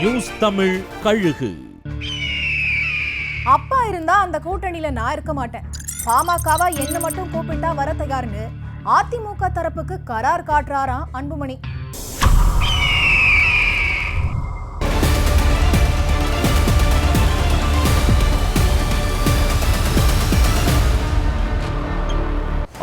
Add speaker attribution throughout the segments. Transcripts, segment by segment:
Speaker 1: News Tamil கழுகு.
Speaker 2: அப்பா இருந்தா அந்த கூட்டணியில நான் இருக்க மாட்டேன். பாமகவா என்ன மட்டும் கூப்பிட்டா வர தயார்னு அதிமுக தரப்புக்கு கரார் காட்டுறாராம் அன்புமணி.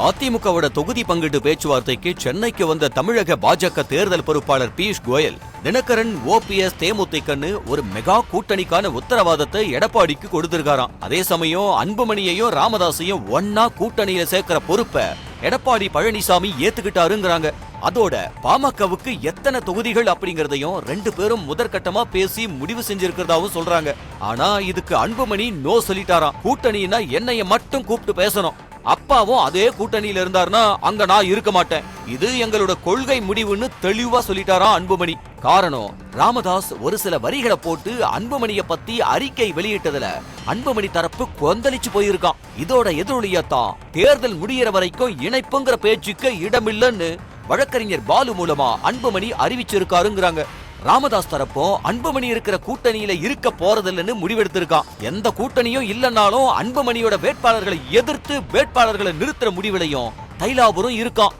Speaker 3: அதிமுகவோட தொகுதி பங்கீட்டு பேச்சுவார்த்தைக்கு சென்னைக்கு வந்த தமிழக பாஜக தேர்தல் பொறுப்பாளர் பியூஷ் கோயல் தினகரன், ஓபிஎஸ், தேமுதிகன்னு ஒரு மெகா கூட்டணிக்கான உத்தரவாதத்தை எடப்பாடிக்கு கொடுத்திருக்காராம். அதே சமயம் அன்புமணியையும் ராமதாசையும் ஒன்னா கூட்டணியில சேர்க்கிற பொறுப்பை எடப்பாடி பழனிசாமி ஏத்துக்கிட்டாருங்கிறாங்க. அதோட பாமகவுக்கு எத்தனை தொகுதிகள் அப்படிங்கறதையும் ரெண்டு பேரும் முதற்கட்டமா பேசி முடிவு செஞ்சிருக்கிறதாவும் சொல்றாங்க. ஆனா இதுக்கு அன்புமணி நோ சொல்லிட்டாராம். கூட்டணினா என்னைய மட்டும் கூப்பிட்டு பேசணும், அப்பாவும் அதே கூட்டணியில இருந்தாருன்னா அங்க நான் இருக்க மாட்டேன், இது எங்களோட கொள்கை முடிவுன்னு தெளிவா சொல்லிட்டாராம் அன்புமணி. காரணம், ராமதாஸ் ஒரு சில வரிகளை போட்டு அன்புமணிய பத்தி அறிக்கை வெளியிட்டதுல அன்புமணி தரப்பு கொந்தளிச்சு போயிருக்கான். இதோட எதிரொலியத்தான் தேர்தல் முடியற வரைக்கும் இணைப்புங்கிற பேச்சுக்கு இடமில்லைன்னு வழக்கறிஞர் பாலு மூலமா அன்புமணி அறிவிச்சிருக்காருங்கிறாங்க. ராமதாஸ் தரப்பும் அன்புமணி இருக்கிற கூட்டணியில இருக்க போறதில்லைன்னு முடிவெடுத்திருக்கான். எந்த கூட்டணியும் இல்லைன்னாலும் அன்புமணியோட வேட்பாளர்களை எதிர்த்து வேட்பாளர்களை நிறுத்துற முடிவிலையும் தைலாபுரம் இருக்கான்.